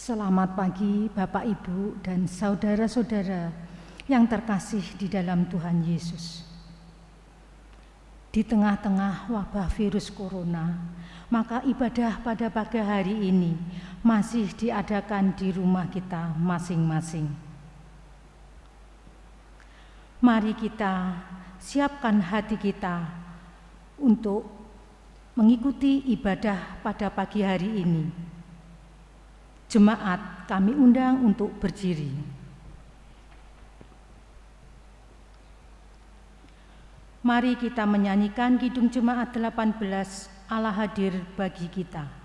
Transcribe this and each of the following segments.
Selamat pagi Bapak Ibu dan saudara-saudara yang terkasih di dalam Tuhan Yesus. Di tengah-tengah wabah virus corona, maka ibadah pada pagi hari ini masih diadakan di rumah kita masing-masing. Mari kita siapkan hati kita untuk mengikuti ibadah pada pagi hari ini. Jemaat kami undang untuk berdiri. Mari kita menyanyikan Kidung Jemaat 18, Allah hadir bagi kita.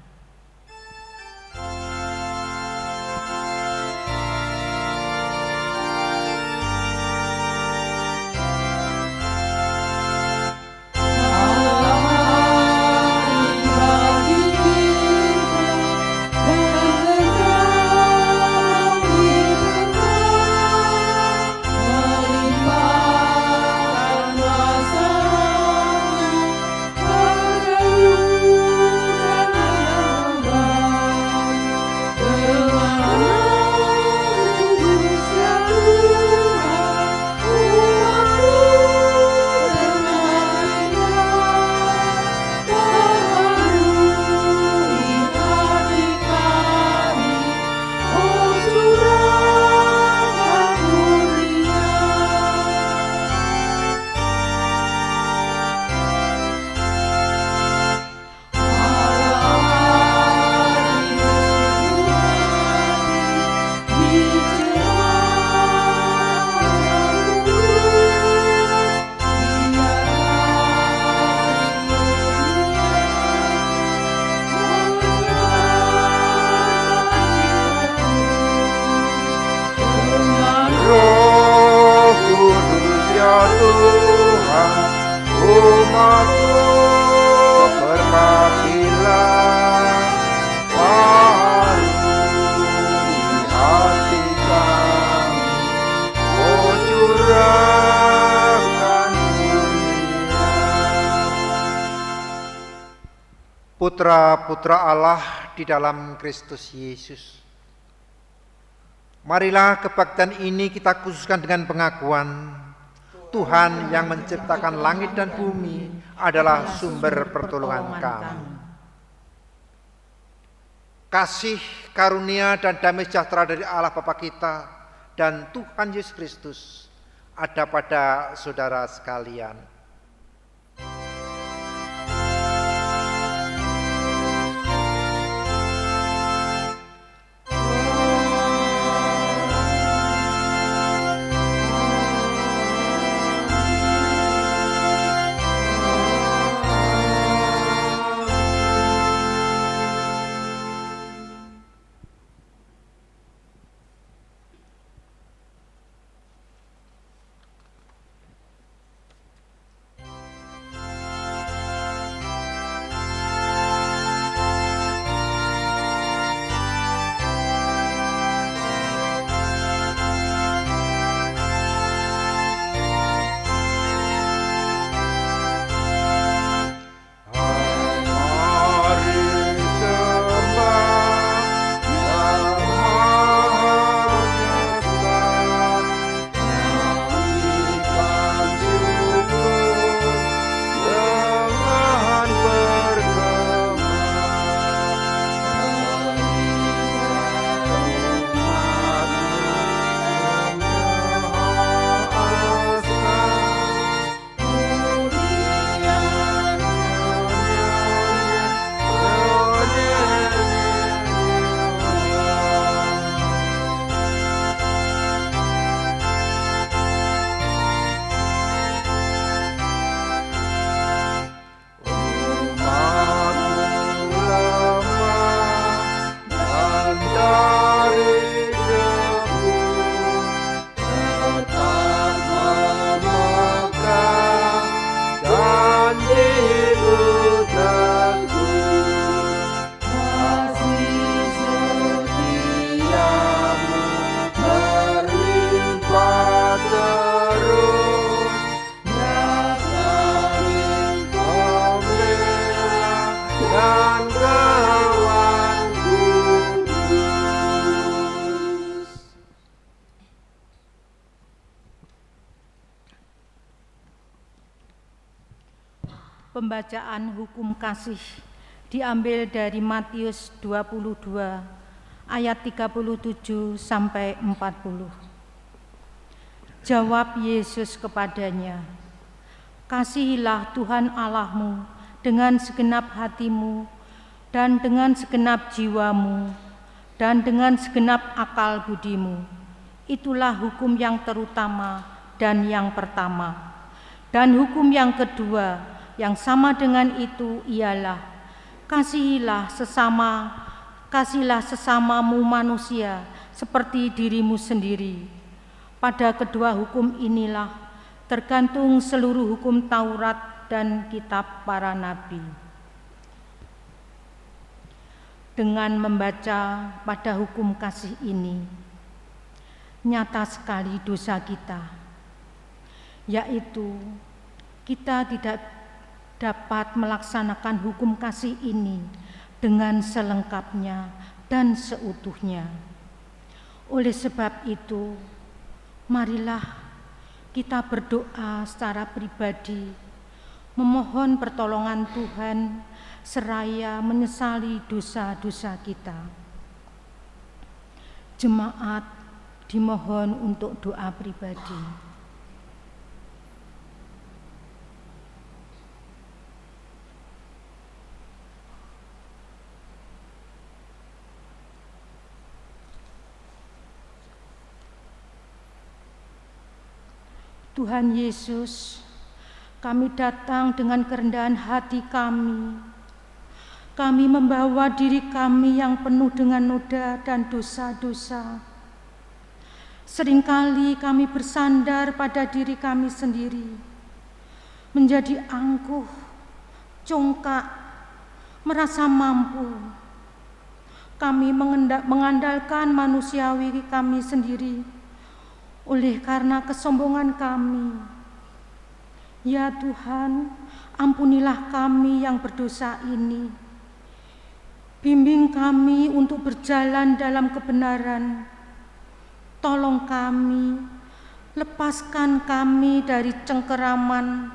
Putra-putra Allah di dalam Kristus Yesus. Marilah kebaktian ini kita khususkan dengan pengakuan Tuhan yang menciptakan langit dan bumi adalah sumber pertolongan kami. Kasih, karunia, dan damai sejahtera dari Allah Bapa kita dan Tuhan Yesus Kristus ada pada saudara sekalian. Pembacaan hukum kasih diambil dari Matius 22 ayat 37 sampai 40. Jawab Yesus kepadanya, "Kasihilah Tuhan Allahmu dengan segenap hatimu dan dengan segenap jiwamu dan dengan segenap akal budimu. Itulah hukum yang terutama dan yang pertama. Dan hukum yang kedua yang sama dengan itu ialah, kasihilah sesamamu manusia seperti dirimu sendiri. Pada kedua hukum inilah tergantung seluruh hukum Taurat dan kitab para nabi." Dengan membaca pada hukum kasih ini, nyata sekali dosa kita, yaitu kita tidak dapat melaksanakan hukum kasih ini dengan selengkapnya dan seutuhnya. Oleh sebab itu, marilah kita berdoa secara pribadi, memohon pertolongan Tuhan seraya menyesali dosa-dosa kita. Jemaat dimohon untuk doa pribadi. Tuhan Yesus, kami datang dengan kerendahan hati kami. Kami membawa diri kami yang penuh dengan noda dan dosa-dosa. Seringkali kami bersandar pada diri kami sendiri, menjadi angkuh, congkak, merasa mampu. Kami mengandalkan manusiawi kami sendiri. Oleh karena kesombongan kami, ya Tuhan, ampunilah kami yang berdosa ini. Bimbing kami untuk berjalan dalam kebenaran. Tolong kami, lepaskan kami dari cengkeraman,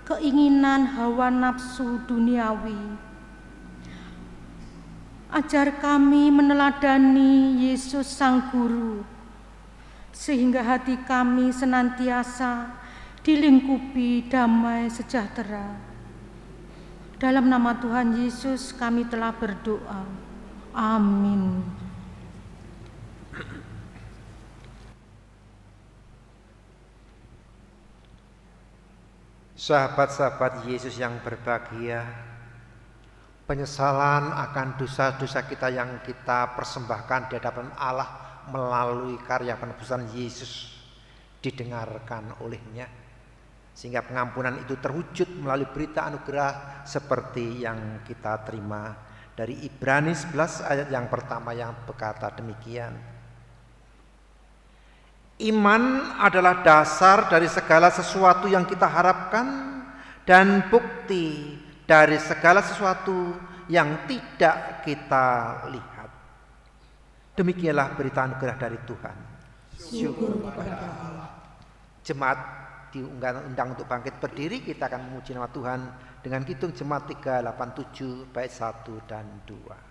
keinginan hawa nafsu duniawi. Ajar kami meneladani Yesus Sang Guru, sehingga hati kami senantiasa dilingkupi damai sejahtera. Dalam nama Tuhan Yesus kami telah berdoa. Amin. Sahabat-sahabat Yesus yang berbahagia, penyesalan akan dosa-dosa kita yang kita persembahkan di hadapan Allah melalui karya penebusan Yesus didengarkan olehnya, sehingga pengampunan itu terwujud melalui berita anugerah seperti yang kita terima dari Ibrani 11 ayat yang pertama yang berkata demikian. Iman adalah dasar dari segala sesuatu yang kita harapkan dan bukti dari segala sesuatu yang tidak kita lihat. Demikianlah berita anugerah dari Tuhan. Syukur kepada Allah. Jemaat diundang untuk bangkit berdiri. Kita akan memuji nama Tuhan dengan hitung jemaat 387 bait 1 dan 2.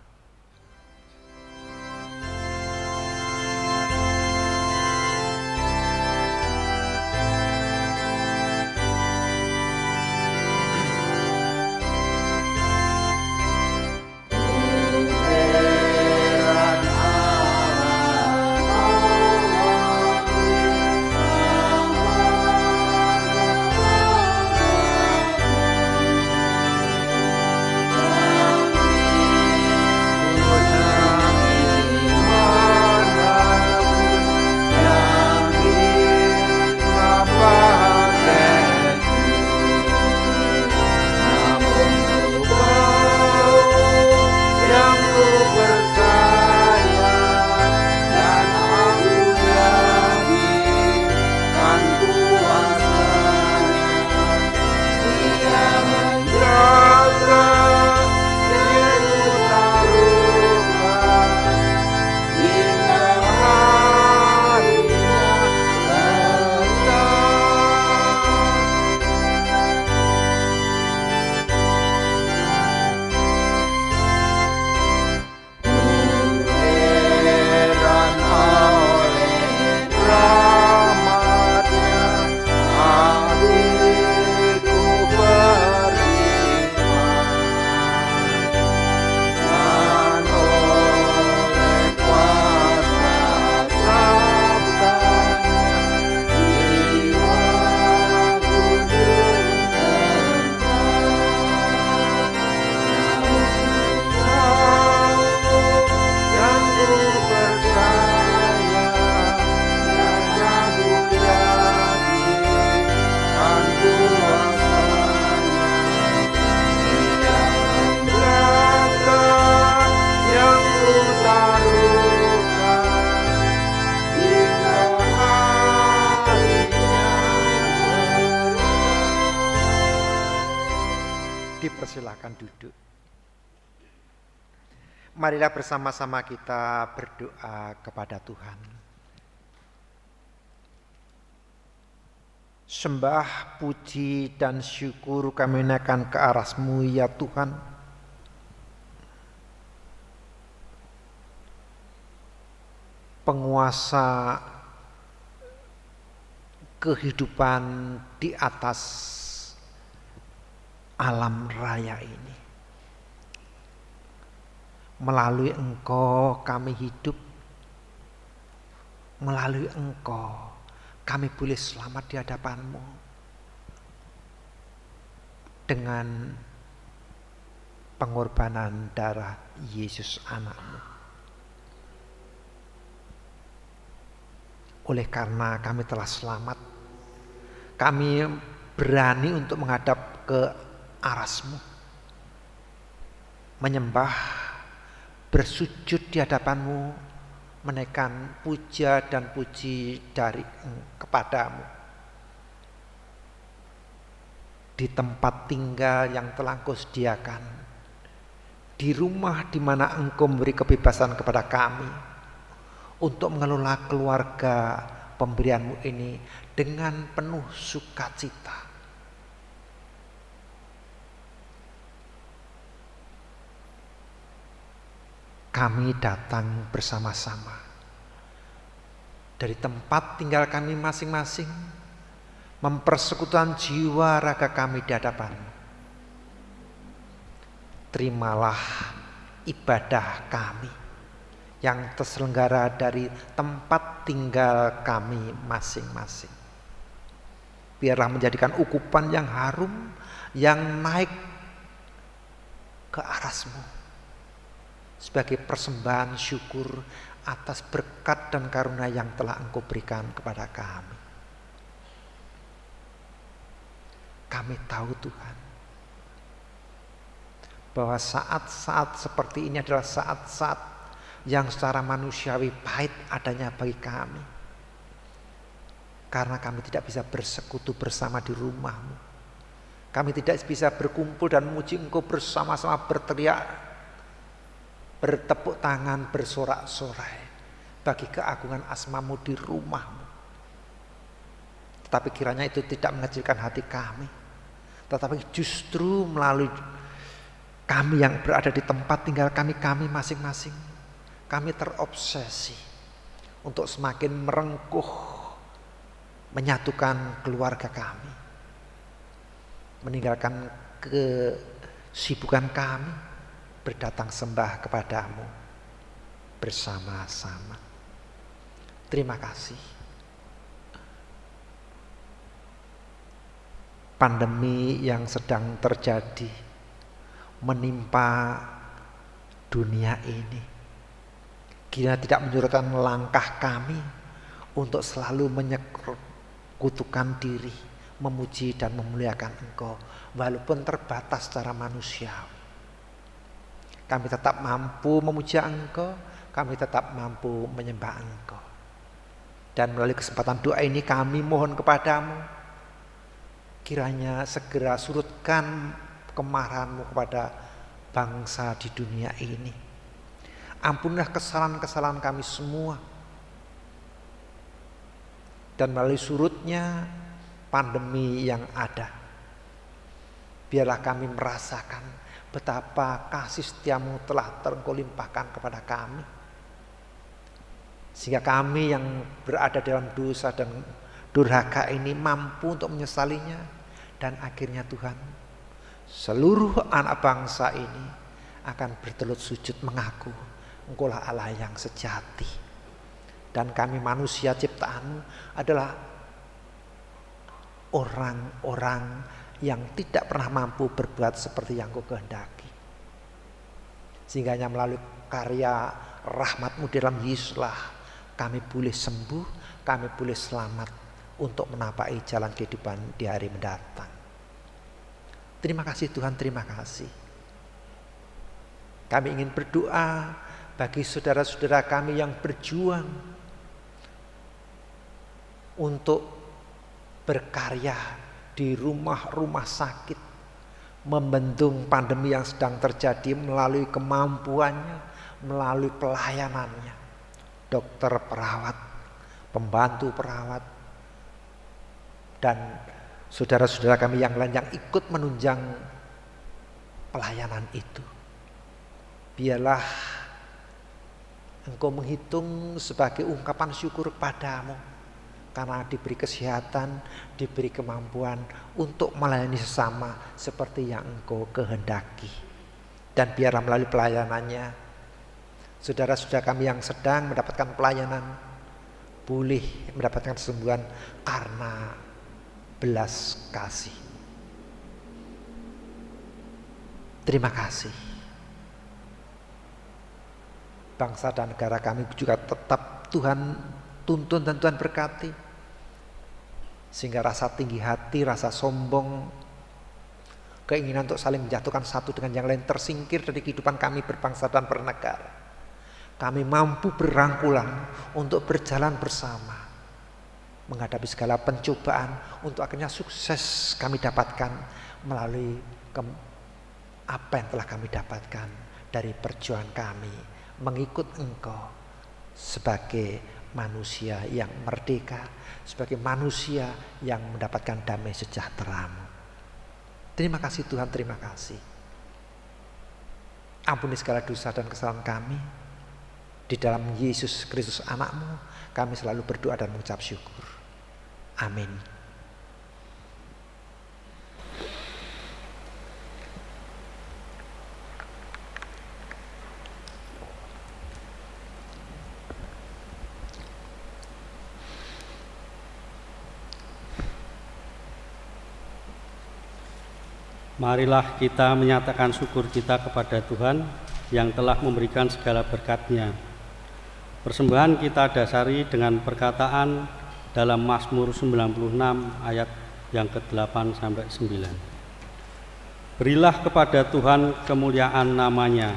Marilah bersama-sama kita berdoa kepada Tuhan. Sembah, puji, dan syukur kami naikkan ke arah-Mu ya Tuhan. Penguasa kehidupan di atas alam raya ini. Melalui Engkau kami hidup, melalui Engkau kami boleh selamat di hadapan-Mu dengan pengorbanan darah Yesus anak-Mu. Oleh karena kami telah selamat, kami berani untuk menghadap ke aras-Mu, menyembah, bersujud di hadapan-Mu, menaikkan puja dan puji dari kepadamu di tempat tinggal yang telah Engkau sediakan, di rumah di mana Engkau memberi kebebasan kepada kami untuk mengelola keluarga pemberian-Mu ini dengan penuh sukacita. Kami datang bersama-sama dari tempat tinggal kami masing-masing, mempersekutukan jiwa raga kami di hadapan-Mu. Terimalah ibadah kami yang terselenggara dari tempat tinggal kami masing-masing. Biarlah menjadikan ukupan yang harum yang naik ke aras-Mu sebagai persembahan syukur atas berkat dan karunia yang telah Engkau berikan kepada kami. Kami tahu Tuhan, bahwa saat-saat seperti ini adalah saat-saat yang secara manusiawi pahit adanya bagi kami. Karena kami tidak bisa bersekutu bersama di rumah-Mu. Kami tidak bisa berkumpul dan memuji Engkau bersama-sama, berteriak, bertepuk tangan, bersorak-sorai bagi keagungan asma-Mu di rumah-Mu. Tetapi kiranya itu tidak mengecilkan hati kami, tetapi justru melalui kami yang berada di tempat tinggal kami masing-masing, kami terobsesi untuk semakin merengkuh, menyatukan keluarga kami, meninggalkan kesibukan kami, berdatang sembah kepadamu bersama-sama. Terima kasih. Pandemi yang sedang terjadi menimpa dunia ini, kiranya tidak menyurutkan langkah kami untuk selalu menyekutukan diri, memuji dan memuliakan Engkau, walaupun terbatas secara manusiawi. Kami tetap mampu memuji Engkau, kami tetap mampu menyembah Engkau. Dan melalui kesempatan doa ini kami mohon kepadamu, kiranya segera surutkan kemarahan-Mu kepada bangsa di dunia ini. Ampunilah kesalahan-kesalahan kami semua. Dan melalui surutnya pandemi yang ada, biarlah kami merasakan betapa kasih setia-Mu telah Engkau limpahkan kepada kami, sehingga kami yang berada dalam dosa dan durhaka ini mampu untuk menyesalinya. Dan akhirnya Tuhan, seluruh anak bangsa ini akan bertelut sujud mengaku Engkaulah Allah yang sejati, dan kami manusia ciptaan-Mu adalah orang-orang yang tidak pernah mampu berbuat seperti yang Kau kehendaki. Sehingga hanya melalui karya rahmat-Mu dalam Yesuslah kami boleh sembuh, kami boleh selamat untuk menapaki jalan kehidupan di hari mendatang. Terima kasih Tuhan, terima kasih. Kami ingin berdoa bagi saudara-saudara kami yang berjuang untuk berkarya di rumah-rumah sakit, membendung pandemi yang sedang terjadi melalui kemampuannya, melalui pelayanannya, dokter, perawat, pembantu perawat, dan saudara-saudara kami yang lain yang ikut menunjang pelayanan itu. Biarlah Engkau menghitung sebagai ungkapan syukur kepadamu karena diberi kesehatan, diberi kemampuan untuk melayani sesama seperti yang Engkau kehendaki. Dan biarlah melalui pelayanannya, saudara-saudara kami yang sedang mendapatkan pelayanan boleh mendapatkan kesembuhan karena belas kasih. Terima kasih. Bangsa dan negara kami juga tetap Tuhan tuntun dan Tuhan berkati, sehingga rasa tinggi hati, rasa sombong, keinginan untuk saling menjatuhkan satu dengan yang lain tersingkir dari kehidupan kami berbangsa dan bernegara. Kami mampu berangkulan untuk berjalan bersama menghadapi segala pencobaan untuk akhirnya sukses kami dapatkan melalui apa yang telah kami dapatkan dari perjuangan kami mengikut Engkau sebagai manusia yang merdeka, sebagai manusia yang mendapatkan damai sejahtera-Mu. Terima kasih Tuhan, terima kasih. Ampuni segala dosa dan kesalahan kami. Di dalam Yesus Kristus anak-Mu, kami selalu berdoa dan mengucap syukur. Amin. Marilah kita menyatakan syukur kita kepada Tuhan yang telah memberikan segala berkat-Nya. Persembahan kita dasari dengan perkataan dalam Mazmur 96 ayat yang ke-8 sampai 9. Berilah kepada Tuhan kemuliaan nama-Nya,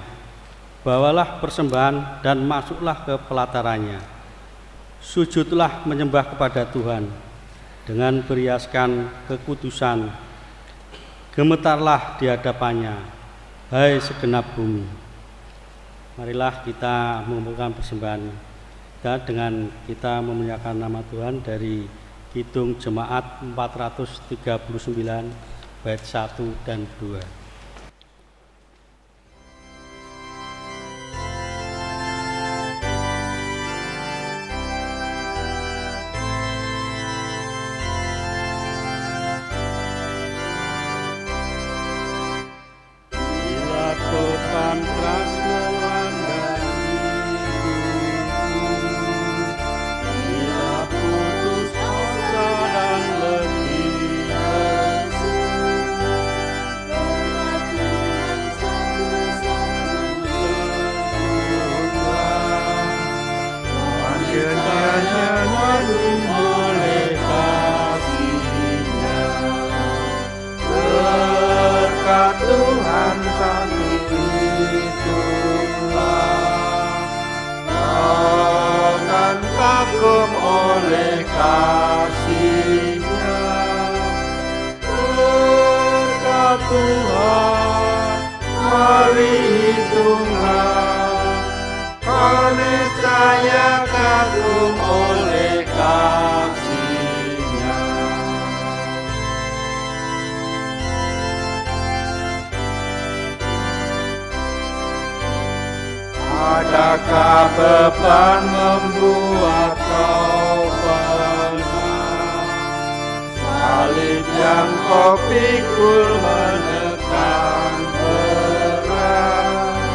bawalah persembahan dan masuklah ke pelatarannya. Sujudlah menyembah kepada Tuhan dengan beriaskan kekudusan. Gemetarlah di hadapannya, hai segenap bumi. Marilah kita mengumpulkan persembahan dan dengan kita memuliakan nama Tuhan dari Kidung Jemaat 439 bait 1 dan 2. Tuhan satu itulah, akan kagum oleh kasih-Nya. Berkat Tuhan, mari hitunglah, niscaya kagum oleh kasih-Nya. Adakah beban membuat kau penat? Salib yang kau pikul menekan berat.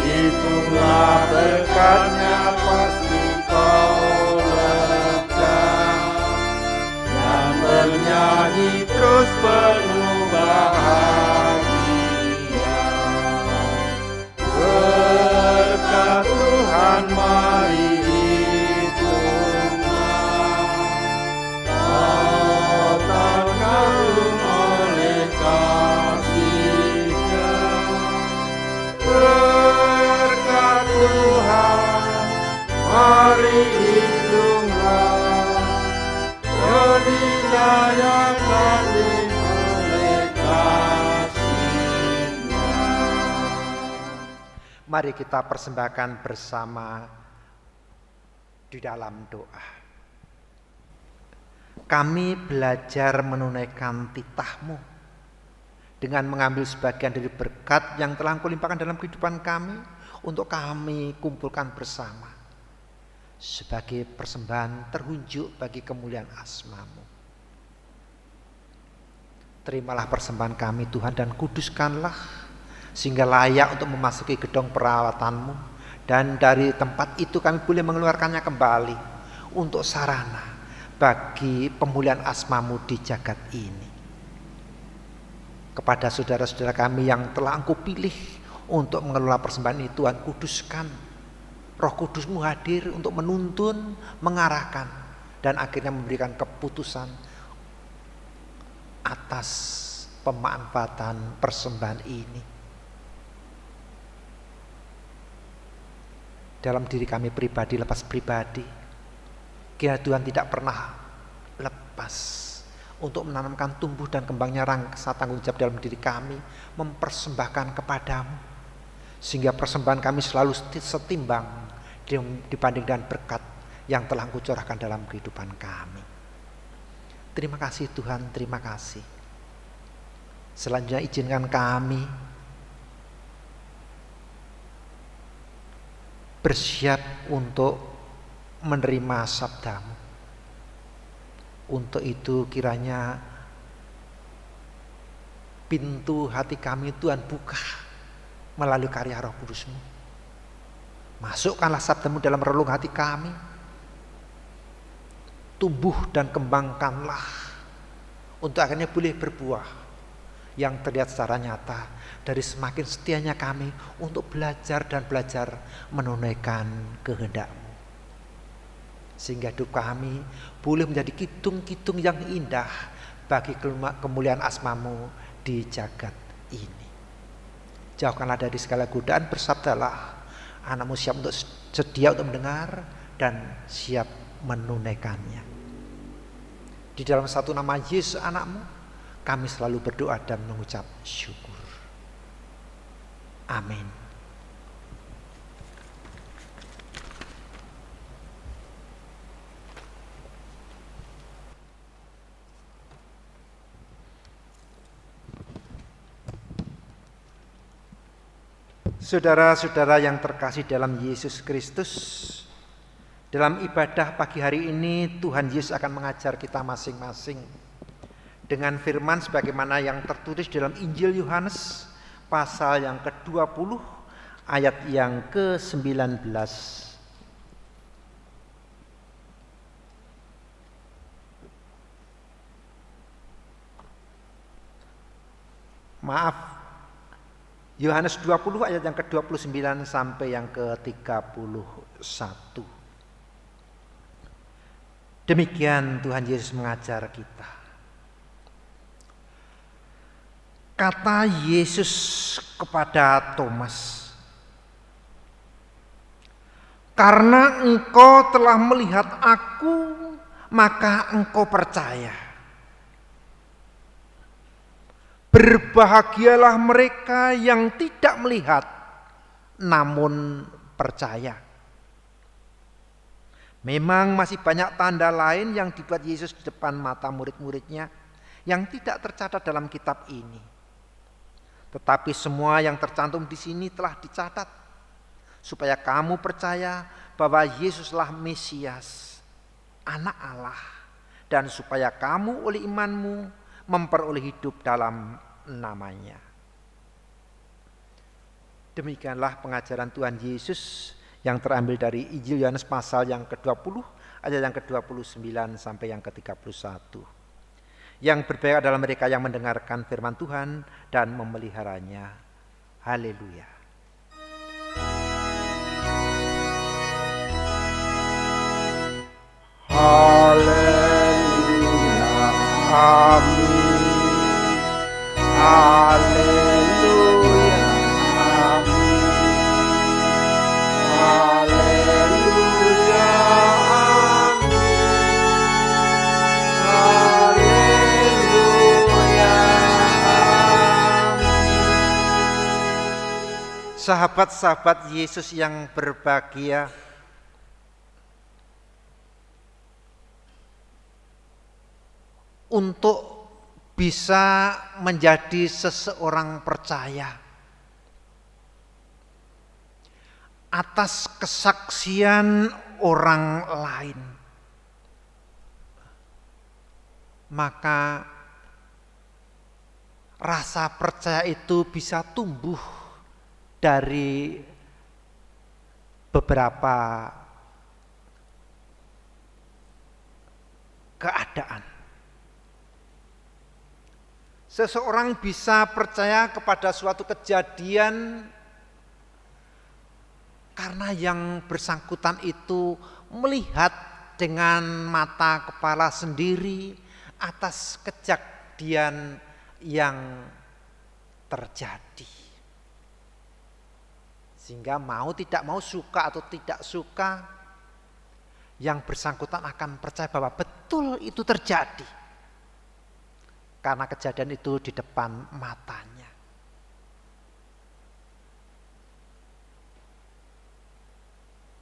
Itulah berkat-Nya pasti kau lega, dan bernyanyi terus penuh bahagia. Berkat Tuhan mari hitunglah, total kagum oleh kasih-Nya. Berkat Tuhan mari hitunglah, niscaya kagum oleh kasih-Nya. Mari kita persembahkan bersama di dalam doa. Kami belajar menunaikan titah-Mu dengan mengambil sebagian dari berkat yang telah Engkau limpahkan dalam kehidupan kami untuk kami kumpulkan bersama sebagai persembahan terunjuk bagi kemuliaan asma-Mu. Terimalah persembahan kami Tuhan dan kuduskanlah sehingga layak untuk memasuki gedung perawatan-Mu, dan dari tempat itu kami boleh mengeluarkannya kembali untuk sarana bagi pemulihan asma-Mu di jagat ini. Kepada saudara-saudara kami yang telah Engkau pilih untuk mengelola persembahan ini, Tuhan kuduskan. Roh Kudus-Mu hadir untuk menuntun, mengarahkan, dan akhirnya memberikan keputusan atas pemanfaatan persembahan ini. Dalam diri kami pribadi, lepas pribadi, kiranya Tuhan tidak pernah lepas untuk menanamkan tumbuh dan kembangnya rasa tanggung jawab dalam diri kami, mempersembahkan kepadamu, sehingga persembahan kami selalu setimbang dibanding dengan berkat yang telah Engkau curahkan dalam kehidupan kami. Terima kasih Tuhan, terima kasih. Selanjutnya izinkan kami bersiap untuk menerima sabda-Mu. Untuk itu kiranya pintu hati kami Tuhan buka melalui karya Roh Kudus-Mu. Masukkanlah sabda-Mu dalam relung hati kami. Tumbuh dan kembangkanlah untuk akhirnya boleh berbuah yang terlihat secara nyata dari semakin setianya kami untuk belajar dan belajar menunaikan kehendak-Mu, sehingga hidup kami boleh menjadi kidung-kidung yang indah bagi kemuliaan asma-Mu di jagat ini. Jauhkanlah dari segala godaan, bersabdalah, anak-Mu siap untuk sedia untuk mendengar dan siap menunaikannya. Di dalam satu nama Yesus anak-Mu, kami selalu berdoa dan mengucap syukur. Amin. Saudara-saudara yang terkasih dalam Yesus Kristus, dalam ibadah pagi hari ini Tuhan Yesus akan mengajar kita masing-masing dengan firman sebagaimana yang tertulis dalam Injil Yohanes pasal yang ke-20 ayat yang ke-19. Maaf, Yohanes 20 ayat yang ke-29 sampai yang ke-31. Demikian Tuhan Yesus mengajar kita. Kata Yesus kepada Thomas, "Karena engkau telah melihat Aku, maka engkau percaya. Berbahagialah mereka yang tidak melihat, namun percaya." Memang masih banyak tanda lain yang dibuat Yesus di depan mata murid-muridnya yang tidak tercatat dalam kitab ini. Tetapi semua yang tercantum di sini telah dicatat supaya kamu percaya bahwa Yesuslah Mesias, Anak Allah, dan supaya kamu oleh imanmu memperoleh hidup dalam namanya. Demikianlah pengajaran Tuhan Yesus yang terambil dari Injil Yohanes pasal yang ke-20 ayat yang ke-29 sampai yang ke-31. Yang berbahagia adalah mereka yang mendengarkan firman Tuhan dan memeliharanya. Haleluya. Haleluya. Amin. Haleluya. sahabat-sahabat Yesus yang berbahagia, untuk bisa menjadi seseorang percaya atas kesaksian orang lain, maka rasa percaya itu bisa tumbuh dari beberapa keadaan. Seseorang bisa percaya kepada suatu kejadian karena yang bersangkutan itu melihat dengan mata kepala sendiri atas kejadian yang terjadi. Sehingga mau tidak mau, suka atau tidak suka, yang bersangkutan akan percaya bahwa betul itu terjadi. Karena kejadian itu di depan matanya.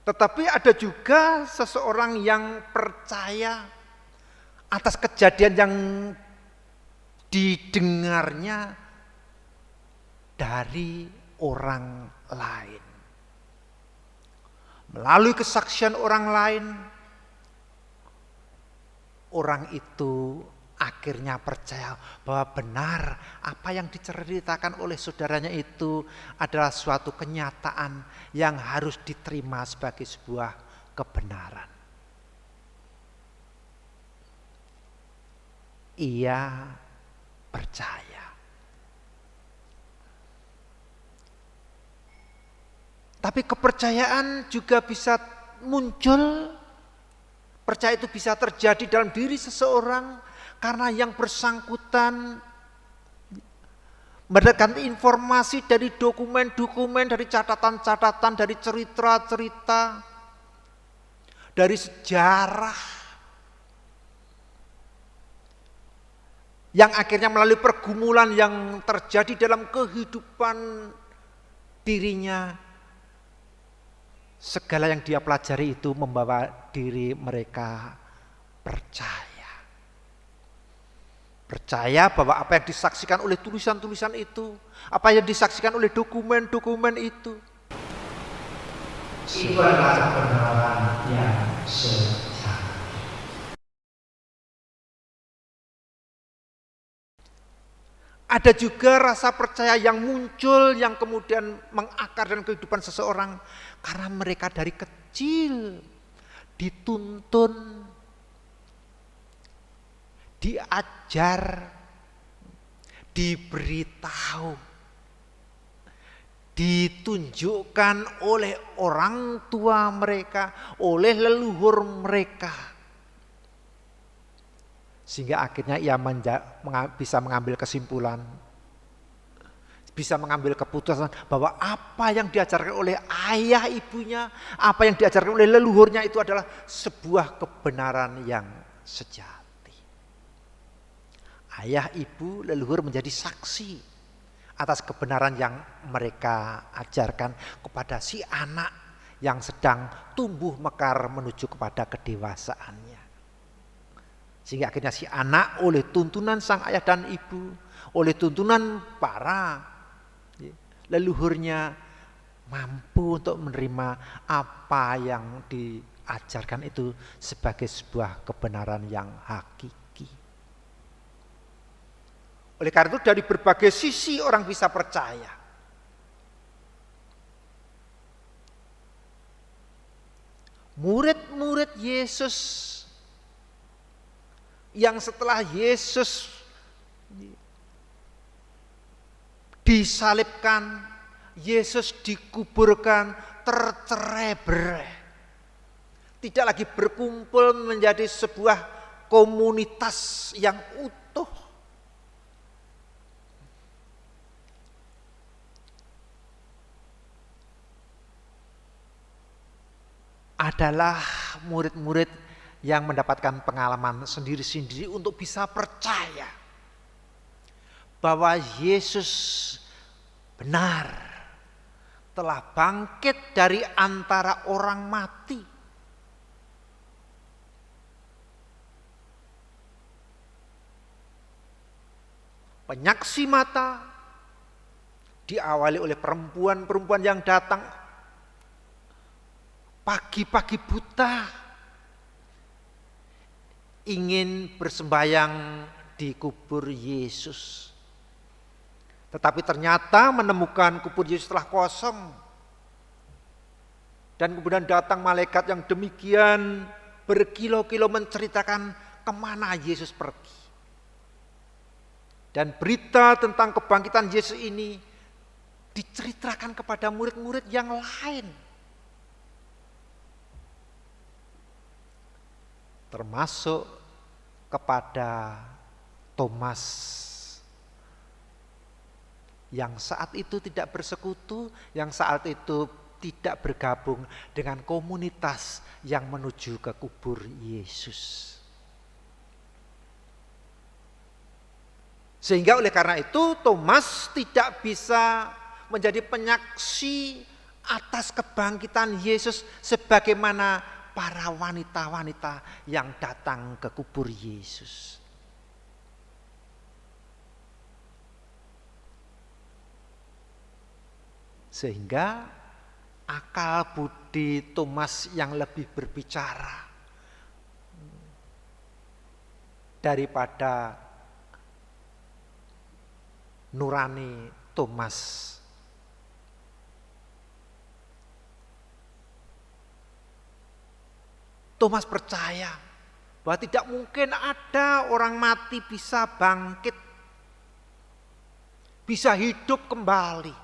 Tetapi ada juga seseorang yang percaya atas kejadian yang didengarnya dari orang lain. Melalui kesaksian orang lain, orang itu akhirnya percaya bahwa benar apa yang diceritakan oleh saudaranya itu adalah suatu kenyataan yang harus diterima sebagai sebuah kebenaran. Ia percaya. Tapi kepercayaan juga bisa muncul, percaya itu bisa terjadi dalam diri seseorang karena yang bersangkutan mendapatkan informasi dari dokumen-dokumen, dari catatan-catatan, dari cerita-cerita, dari sejarah, yang akhirnya melalui pergumulan yang terjadi dalam kehidupan dirinya, segala yang dia pelajari itu membawa diri mereka percaya. Percaya bahwa apa yang disaksikan oleh tulisan-tulisan itu, apa yang disaksikan oleh dokumen-dokumen itu adalah kebenaran yang sejati. Ada juga rasa percaya yang muncul yang kemudian mengakar dalam kehidupan seseorang karena mereka dari kecil dituntun, diajar, diberitahu, ditunjukkan oleh orang tua mereka, oleh leluhur mereka. Sehingga akhirnya ia bisa mengambil kesimpulan, bisa mengambil keputusan bahwa apa yang diajarkan oleh ayah ibunya, apa yang diajarkan oleh leluhurnya itu adalah sebuah kebenaran yang sejati. Ayah, ibu, leluhur menjadi saksi atas kebenaran yang mereka ajarkan kepada si anak yang sedang tumbuh mekar menuju kepada kedewasaannya. Sehingga akhirnya si anak oleh tuntunan sang ayah dan ibu, oleh tuntunan para leluhurnya mampu untuk menerima apa yang diajarkan itu sebagai sebuah kebenaran yang hakiki. Oleh karena itu dari berbagai sisi orang bisa percaya. Murid-murid Yesus yang setelah Yesus disalibkan, Yesus dikuburkan, tercerai-berai. Tidak lagi berkumpul menjadi sebuah komunitas yang utuh. Adalah murid-murid yang mendapatkan pengalaman sendiri-sendiri untuk bisa percaya bahwa Yesus benar, telah bangkit dari antara orang mati. Penyaksi mata diawali oleh perempuan-perempuan yang datang pagi-pagi buta ingin bersembahyang di kubur Yesus. Tetapi ternyata menemukan kubur Yesus telah kosong. Dan kemudian datang malaikat yang demikian berkilo-kilo menceritakan kemana Yesus pergi. Dan berita tentang kebangkitan Yesus ini diceritakan kepada murid-murid yang lain. Termasuk kepada Thomas yang saat itu tidak bersekutu, yang saat itu tidak bergabung dengan komunitas yang menuju ke kubur Yesus. Sehingga oleh karena itu Thomas tidak bisa menjadi penyaksi atas kebangkitan Yesus sebagaimana para wanita-wanita yang datang ke kubur Yesus. Sehingga akal budi Thomas yang lebih berbicara daripada nurani Thomas. Thomas percaya bahwa tidak mungkin ada orang mati bisa bangkit, bisa hidup kembali.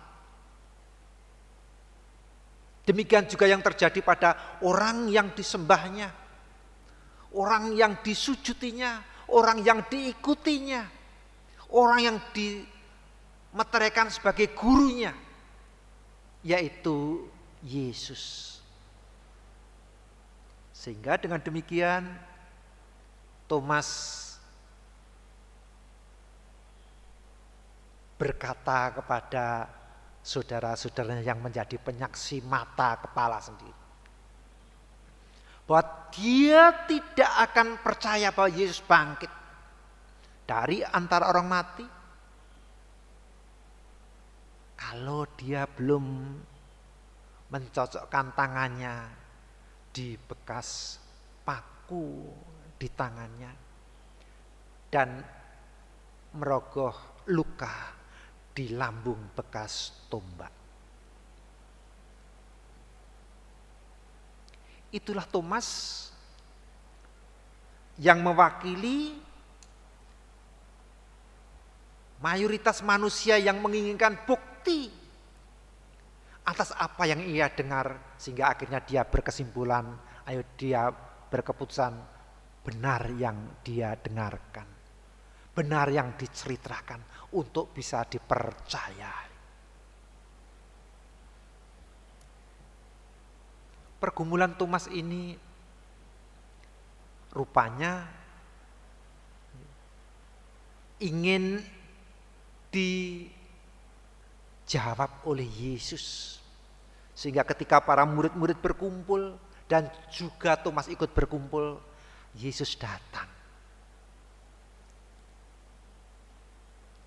Demikian juga yang terjadi pada orang yang disembahnya, orang yang disujutinya, orang yang diikutinya, orang yang dimeteraikan sebagai gurunya, yaitu Yesus. Sehingga dengan demikian Thomas berkata kepada saudara-saudaranya yang menjadi penyaksi mata kepala sendiri, bahwa dia tidak akan percaya bahwa Yesus bangkit dari antara orang mati kalau dia belum mencocokkan tangannya di bekas paku di tangannya dan merogoh luka di lambung bekas tombak. Itulah Thomas yang mewakili mayoritas manusia yang menginginkan bukti atas apa yang ia dengar, sehingga akhirnya dia berkesimpulan, dia berkeputusan benar yang dia dengarkan, benar yang diceritakan untuk bisa dipercayai. Pergumulan Thomas ini rupanya ingin dijawab oleh Yesus. Sehingga ketika para murid-murid berkumpul dan juga Thomas ikut berkumpul, Yesus datang.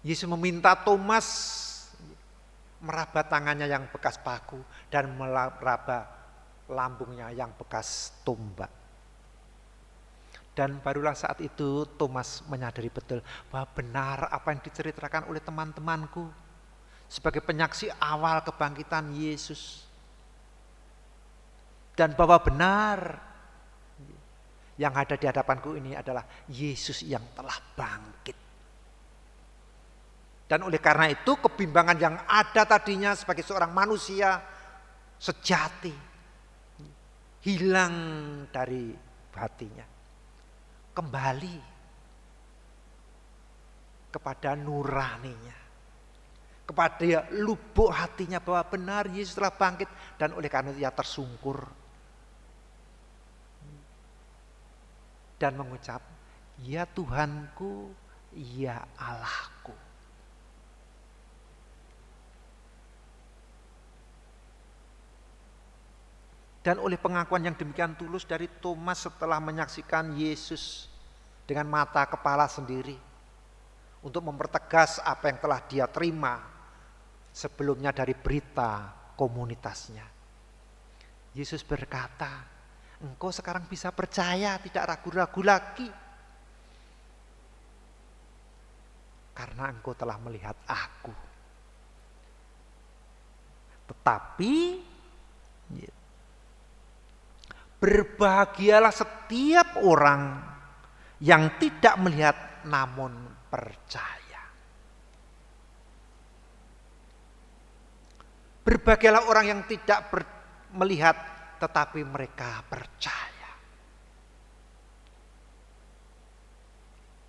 Yesus meminta Thomas meraba tangannya yang bekas paku dan meraba lambungnya yang bekas tombak. Dan barulah saat itu Thomas menyadari betul bahwa benar apa yang diceritakan oleh teman-temanku sebagai penyaksi awal kebangkitan Yesus. Dan bahwa benar yang ada di hadapanku ini adalah Yesus yang telah bangkit. Dan oleh karena itu kebimbangan yang ada tadinya sebagai seorang manusia sejati hilang dari hatinya. Kembali kepada nuraninya, kepada lubuk hatinya bahwa benar Yesus telah bangkit, dan oleh karena itu ia tersungkur dan mengucap, ya Tuhanku, ya Allahku. Dan oleh pengakuan yang demikian tulus dari Thomas setelah menyaksikan Yesus dengan mata kepala sendiri, untuk mempertegas apa yang telah dia terima sebelumnya dari berita komunitasnya. Yesus berkata, engkau sekarang bisa percaya, tidak ragu-ragu lagi. Karena engkau telah melihat aku. Tetapi berbahagialah setiap orang yang tidak melihat namun percaya. Berbahagialah orang yang tidak melihat tetapi mereka percaya.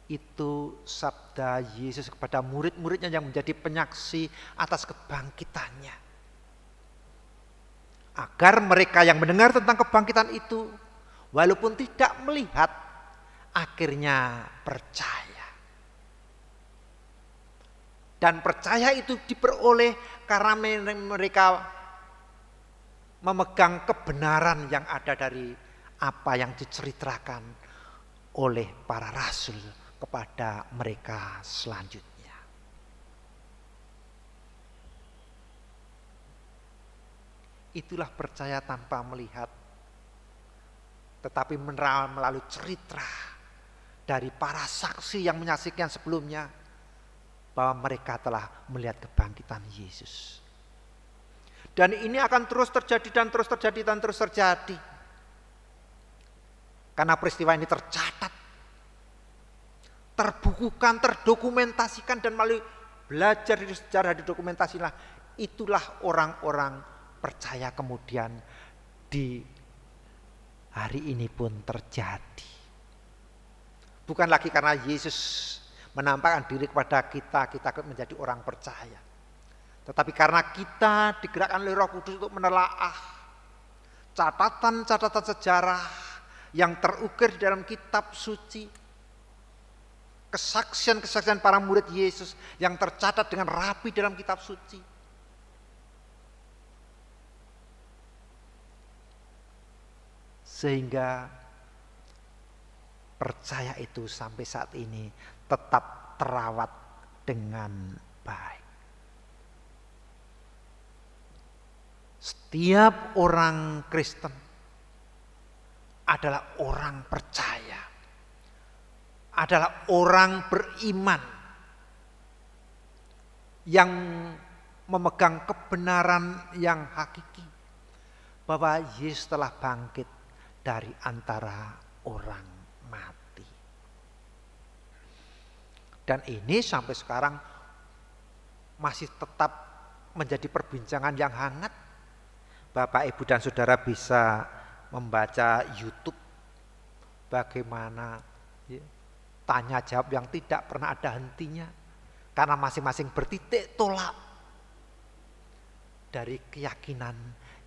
Itu sabda Yesus kepada murid-muridnya yang menjadi penyaksi atas kebangkitannya. Agar mereka yang mendengar tentang kebangkitan itu, walaupun tidak melihat, akhirnya percaya. Dan percaya itu diperoleh karena mereka memegang kebenaran yang ada dari apa yang diceritakan oleh para rasul kepada mereka selanjutnya. Itulah percaya tanpa melihat, tetapi melalui cerita dari para saksi yang menyaksikan sebelumnya bahwa mereka telah melihat kebangkitan Yesus. Dan ini akan terus terjadi dan terus terjadi dan terus terjadi. Karena peristiwa ini tercatat, terbukukan, terdokumentasikan, dan melalui belajar dari sejarah didokumentasilah, itulah orang-orang percaya kemudian di hari ini pun terjadi. Bukan lagi karena Yesus menampakkan diri kepada kita menjadi orang percaya. Tetapi karena kita digerakkan oleh Roh Kudus untuk menelaah catatan-catatan sejarah yang terukir di dalam kitab suci, kesaksian-kesaksian para murid Yesus yang tercatat dengan rapi dalam kitab suci. Sehingga percaya itu sampai saat ini tetap terawat dengan baik. Setiap orang Kristen adalah orang percaya, adalah orang beriman yang memegang kebenaran yang hakiki bahwa Yesus telah bangkit dari antara orang mati. Dan ini sampai sekarang masih tetap menjadi perbincangan yang hangat. Bapak, Ibu, dan Saudara bisa membaca YouTube bagaimana tanya jawab yang tidak pernah ada hentinya, karena masing-masing bertitik tolak dari keyakinan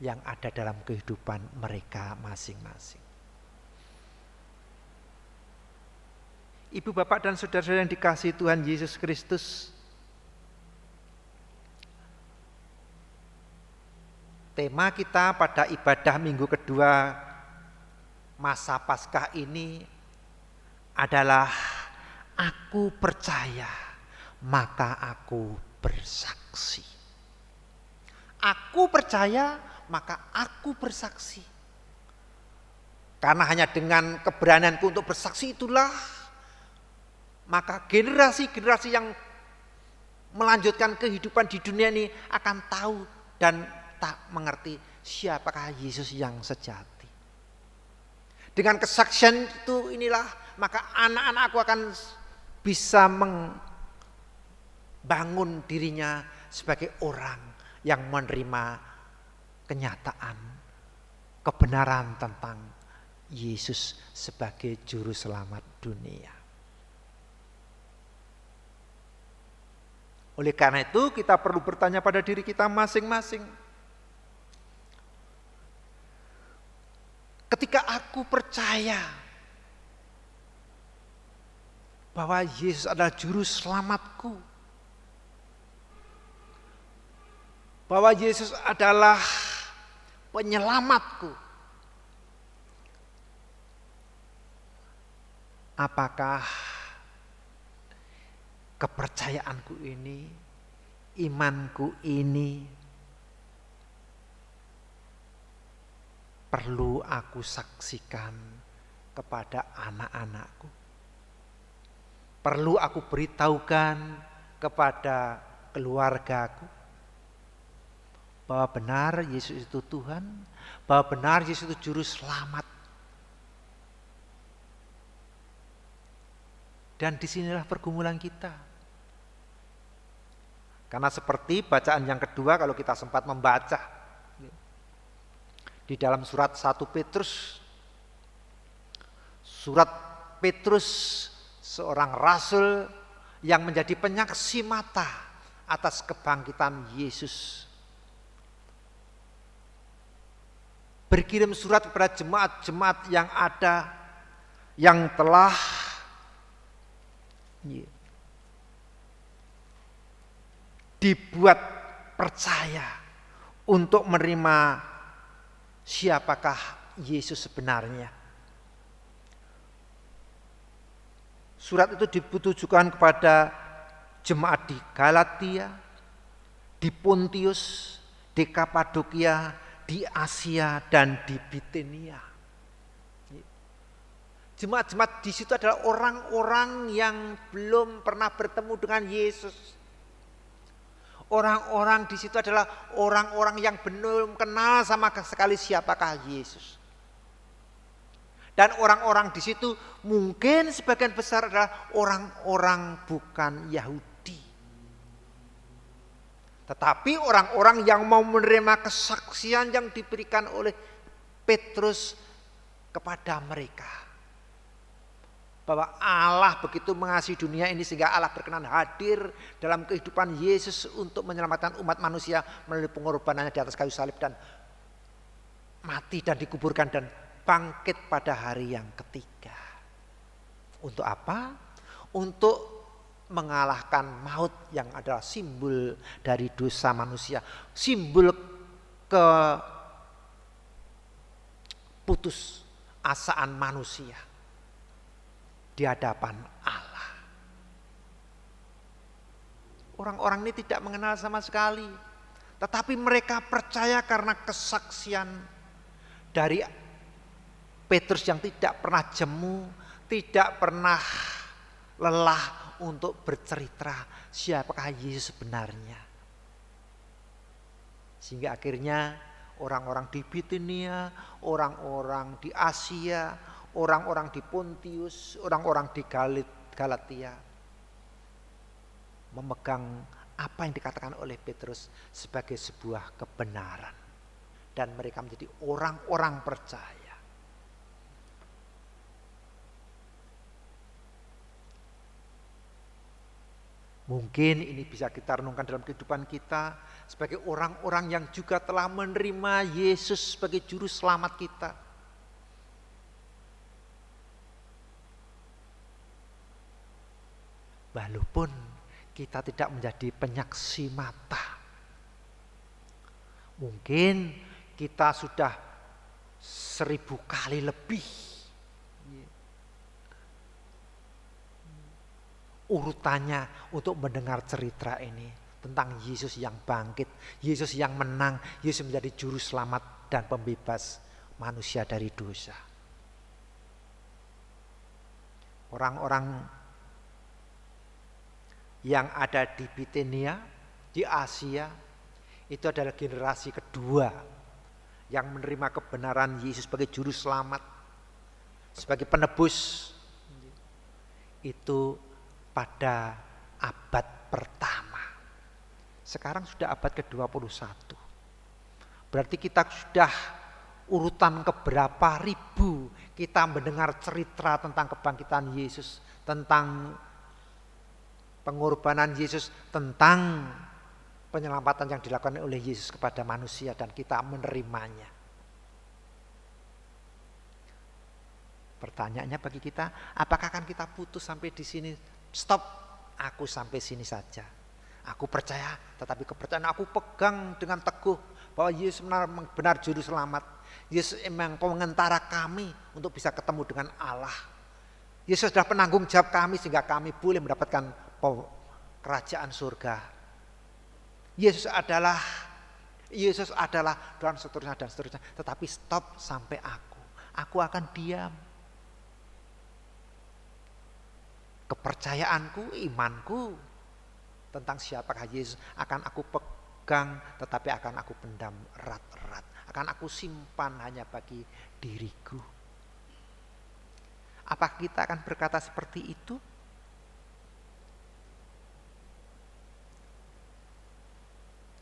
yang ada dalam kehidupan mereka masing-masing. Ibu, bapak, dan saudara-saudara yang dikasihi Tuhan Yesus Kristus, tema kita pada ibadah minggu kedua masa Paskah ini adalah aku percaya maka aku bersaksi. Aku percaya maka aku bersaksi. Karena hanya dengan keberanianku untuk bersaksi itulah maka generasi-generasi yang melanjutkan kehidupan di dunia ini akan tahu dan tak mengerti siapakah Yesus yang sejati. Dengan kesaksian itu inilah maka anak-anakku akan bisa membangun dirinya sebagai orang yang menerima kenyataan kebenaran tentang Yesus sebagai juru selamat dunia. Oleh karena itu kita perlu bertanya pada diri kita masing-masing. Ketika aku percaya bahwa Yesus adalah juru selamatku, bahwa Yesus adalah penyelamatku, apakah kepercayaanku ini, imanku ini perlu aku saksikan kepada anak-anakku? Perlu aku beritahukan kepada keluargaku bahwa benar Yesus itu Tuhan, bahwa benar Yesus itu juru selamat. Dan disinilah pergumulan kita. Karena seperti bacaan yang kedua kalau kita sempat membaca di dalam surat 1 Petrus. Surat Petrus seorang rasul yang menjadi penyaksi mata atas kebangkitan Yesus. Berkirim surat kepada jemaat-jemaat yang ada, yang telah dibuat percaya untuk menerima siapakah Yesus sebenarnya. Surat itu ditujukan kepada jemaat di Galatia, di Pontius, di Kapadokia, di Asia, dan di Bitinia. Jemaat-jemaat di situ adalah orang-orang yang belum pernah bertemu dengan Yesus. Orang-orang di situ adalah orang-orang yang belum kenal sama sekali siapakah Yesus. Dan orang-orang di situ mungkin sebagian besar adalah orang-orang bukan Yahudi. Tetapi orang-orang yang mau menerima kesaksian yang diberikan oleh Petrus kepada mereka. Bahwa Allah begitu mengasihi dunia ini sehingga Allah berkenan hadir dalam kehidupan Yesus untuk menyelamatkan umat manusia melalui pengorbanannya di atas kayu salib dan mati dan dikuburkan dan bangkit pada hari yang ketiga. Untuk apa? Untuk mengalahkan maut yang adalah simbol dari dosa manusia, simbol keputus asaan manusia di hadapan Allah. Orang-orang ini tidak mengenal sama sekali, tetapi mereka percaya karena kesaksian dari Petrus yang tidak pernah jemu, tidak pernah lelah untuk bercerita siapakah Yesus sebenarnya. Sehingga akhirnya orang-orang di Bitinia, orang-orang di Asia, orang-orang di Pontius, orang-orang di Galatia memegang apa yang dikatakan oleh Petrus sebagai sebuah kebenaran. Dan mereka menjadi orang-orang percaya. Mungkin ini bisa kita renungkan dalam kehidupan kita sebagai orang-orang yang juga telah menerima Yesus sebagai juru selamat kita. Walaupun kita tidak menjadi penyaksi mata. Mungkin kita sudah 1000 kali lebih urutannya untuk mendengar cerita ini tentang Yesus yang bangkit, Yesus yang menang, Yesus menjadi juru selamat dan pembebas manusia dari dosa. Orang-orang yang ada di Bitinia, di Asia, itu adalah generasi kedua yang menerima kebenaran Yesus sebagai juru selamat, sebagai penebus. Itu pada abad pertama. Sekarang sudah abad ke-21. Berarti kita sudah urutan keberapa ribu kita mendengar cerita tentang kebangkitan Yesus, tentang pengorbanan Yesus, tentang penyelamatan yang dilakukan oleh Yesus kepada manusia dan kita menerimanya. Pertanyaannya bagi kita, apakah akan kita putus sampai di sini? Stop, aku sampai sini saja. Aku percaya, tetapi kepercayaan aku pegang dengan teguh bahwa Yesus benar juru selamat. Yesus memang pengantara kami untuk bisa ketemu dengan Allah. Yesus adalah penanggung jawab kami sehingga kami boleh mendapatkan kerajaan surga. Yesus adalah dan seterusnya dan seterusnya. Tetapi stop sampai aku. Aku akan diam. Kepercayaanku, imanku tentang siapakah Yesus akan aku pegang, tetapi akan aku pendam erat-erat. Akan aku simpan hanya bagi diriku. Apakah kita akan berkata seperti itu?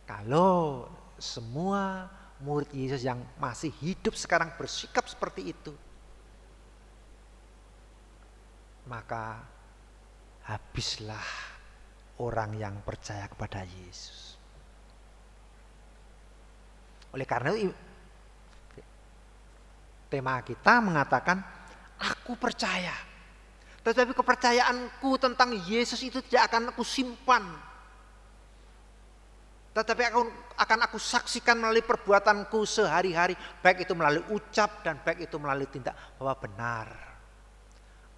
Kalau semua murid Yesus yang masih hidup sekarang bersikap seperti itu, maka habislah orang yang percaya kepada Yesus. Oleh karena itu tema kita mengatakan aku percaya. Tetapi kepercayaanku tentang Yesus itu tidak akan aku simpan. Tetapi akan aku saksikan melalui perbuatanku sehari-hari. Baik itu melalui ucap dan baik itu melalui tindak. Bahwa benar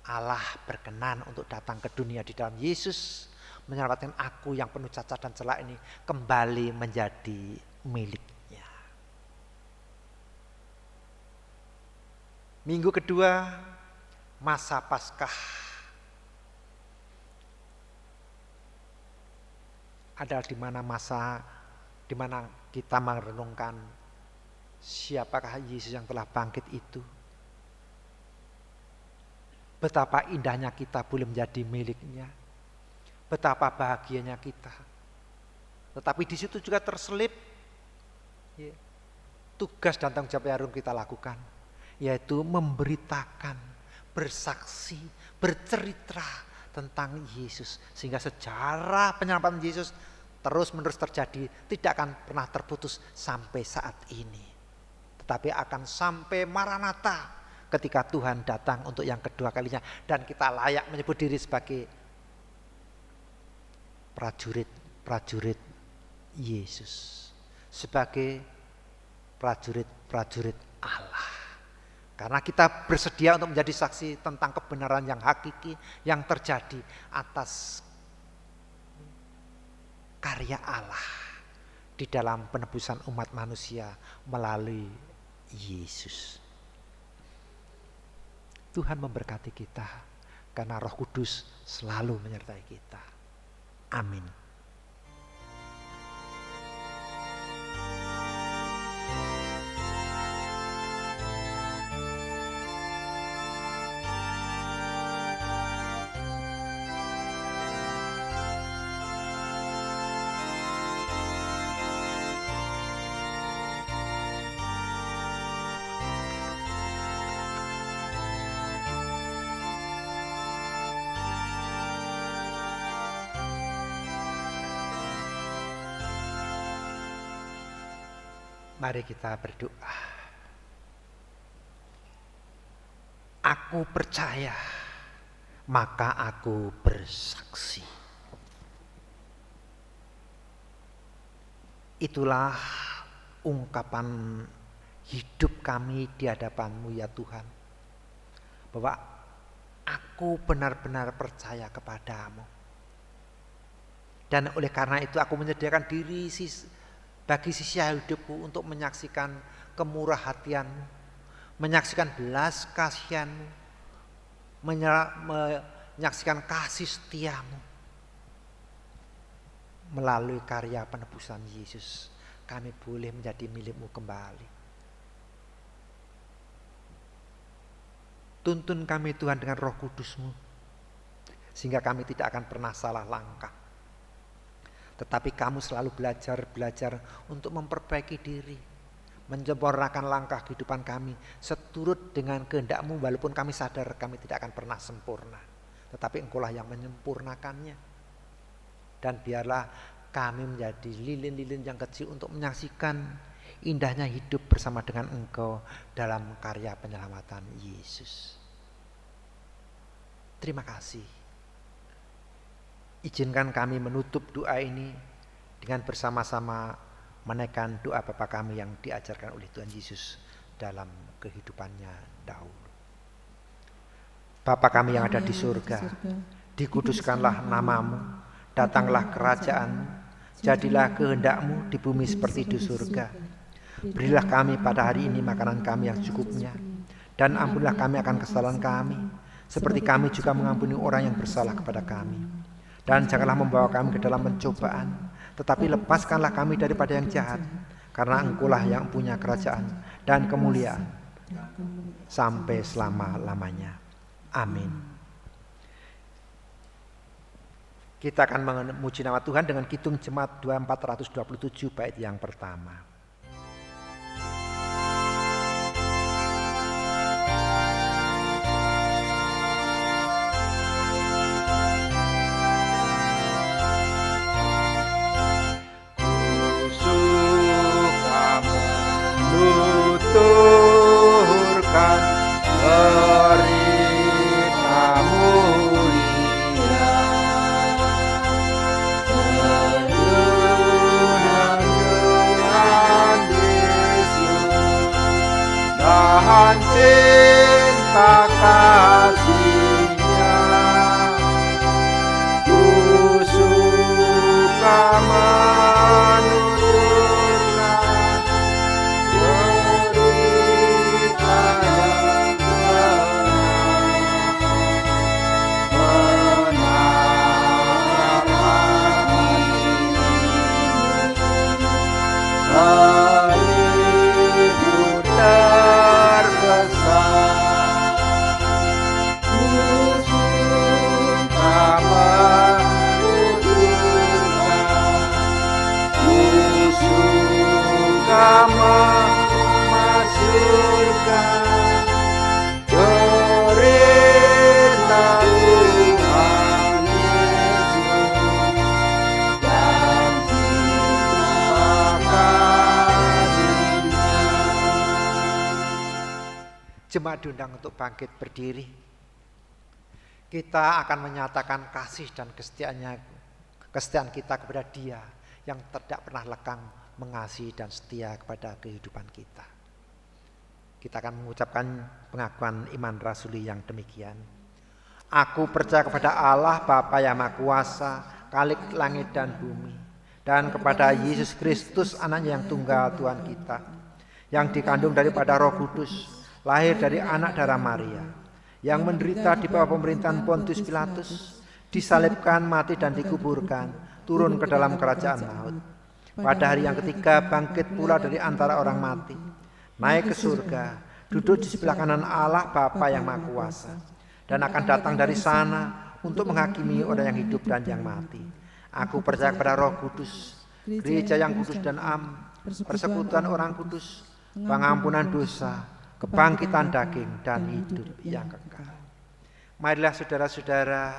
Allah berkenan untuk datang ke dunia di dalam Yesus. Menyelamatkan aku yang penuh cacat dan celah ini kembali menjadi miliknya. Minggu kedua, masa Paskah. Adalah di mana kita merenungkan siapakah Yesus yang telah bangkit itu. Betapa indahnya kita boleh menjadi miliknya. Betapa bahagianya kita. Tetapi di situ juga terselip tugas dan tanggung jawab yang harus kita lakukan, yaitu memberitakan, bersaksi, bercerita tentang Yesus, sehingga sejarah penyelamatan Yesus terus-menerus terjadi, tidak akan pernah terputus sampai saat ini. Tetapi akan sampai Maranatha, ketika Tuhan datang untuk yang kedua kalinya dan kita layak menyebut diri sebagai prajurit Yesus, sebagai prajurit Allah. Karena kita bersedia untuk menjadi saksi tentang kebenaran yang hakiki yang terjadi atas karya Allah di dalam penebusan umat manusia melalui Yesus. Tuhan memberkati kita karena Roh Kudus selalu menyertai kita. Amin. Mari kita berdoa. Aku percaya, maka aku bersaksi. Itulah ungkapan hidup kami di hadapan-Mu ya Tuhan. Bahwa aku benar-benar percaya kepadamu. Dan oleh karena itu aku menyediakan diri bagi sisa hidupku untuk menyaksikan kemurah hatian-Mu, menyaksikan belas kasihan-Mu, menyaksikan kasih setia-Mu. Melalui karya penebusan Yesus, kami boleh menjadi milik-Mu kembali. Tuntun kami Tuhan dengan Roh Kudus-Mu, sehingga kami tidak akan pernah salah langkah. Tetapi kamu selalu belajar untuk memperbaiki diri, menyempurnakan langkah kehidupan kami seturut dengan kehendak-Mu, walaupun kami sadar kami tidak akan pernah sempurna. Tetapi Engkaulah yang menyempurnakannya. Dan biarlah kami menjadi lilin-lilin yang kecil untuk menyaksikan indahnya hidup bersama dengan Engkau dalam karya penyelamatan Yesus. Terima kasih. Izinkan kami menutup doa ini dengan bersama-sama menaikkan doa Bapa kami yang diajarkan oleh Tuhan Yesus dalam kehidupannya dahulu. Bapa kami yang ada di surga, dikuduskanlah namamu, datanglah kerajaanmu, jadilah kehendak-Mu di bumi seperti di surga. Berilah kami pada hari ini makanan kami yang cukupnya, dan ampunilah kami akan kesalahan kami, seperti kami juga mengampuni orang yang bersalah kepada kami. Dan janganlah membawa kami ke dalam pencobaan, tetapi lepaskanlah kami daripada yang jahat, karena Engkau-lah yang punya kerajaan dan kemuliaan sampai selama-lamanya. Amin. Kita akan memuji nama Tuhan dengan Kidung Jemaat 2427 bait yang pertama. Nuturkan berita-Mu mulia, dengan Yesus dan cinta kasih-Nya, ku suka Jemaat diundang untuk bangkit berdiri. Kita akan menyatakan kasih dan kesetiaan kita kepada Dia yang tidak pernah lekang mengasihi dan setia kepada kehidupan kita. Kita akan mengucapkan pengakuan iman rasuli yang demikian. Aku percaya kepada Allah Bapa yang Maha Kuasa, Khalik langit dan bumi, dan kepada Yesus Kristus anaknya yang tunggal Tuhan kita, yang dikandung daripada Roh Kudus, lahir dari anak darah Maria, yang menderita di bawah pemerintahan Pontius Pilatus, disalibkan, mati dan dikuburkan, turun ke dalam kerajaan maut. Pada hari yang ketiga bangkit pula dari antara orang mati, naik ke surga, duduk di sebelah kanan Allah Bapa yang Maha Kuasa, dan akan datang dari sana untuk menghakimi orang yang hidup dan yang mati. Aku percaya kepada Roh Kudus, gereja yang kudus dan am, persekutuan orang kudus, pengampunan dosa, kebangkitan daging dan hidup yang kekal. Marilah saudara-saudara,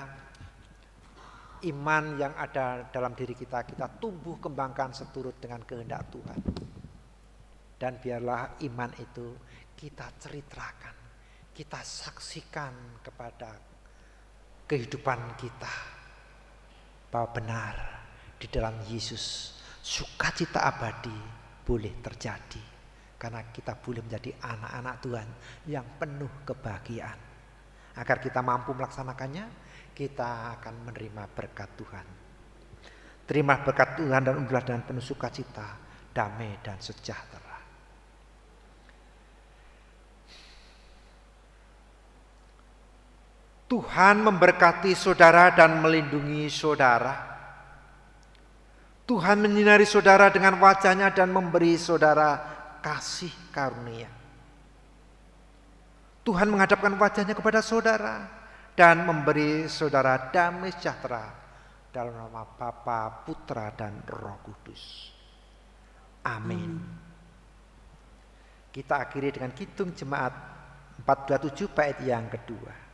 iman yang ada dalam diri kita tumbuh kembangkan seturut dengan kehendak Tuhan. Dan biarlah iman itu kita ceritakan, kita saksikan kepada kehidupan kita, bahwa benar di dalam Yesus sukacita abadi boleh terjadi, karena kita boleh menjadi anak-anak Tuhan yang penuh kebahagiaan. Agar kita mampu melaksanakannya, kita akan menerima berkat Tuhan. Terima berkat Tuhan dan unggullah dengan penuh sukacita, damai dan sejahtera. Tuhan memberkati saudara dan melindungi saudara. Tuhan menyinari saudara dengan wajah-Nya dan memberi saudara kasih karunia. Tuhan menghadapkan wajah-Nya kepada saudara dan memberi saudara damai sejahtera dalam nama Bapa, Putra dan Roh Kudus. Amin. Kita akhiri dengan Kidung Jemaat 427 bait yang kedua.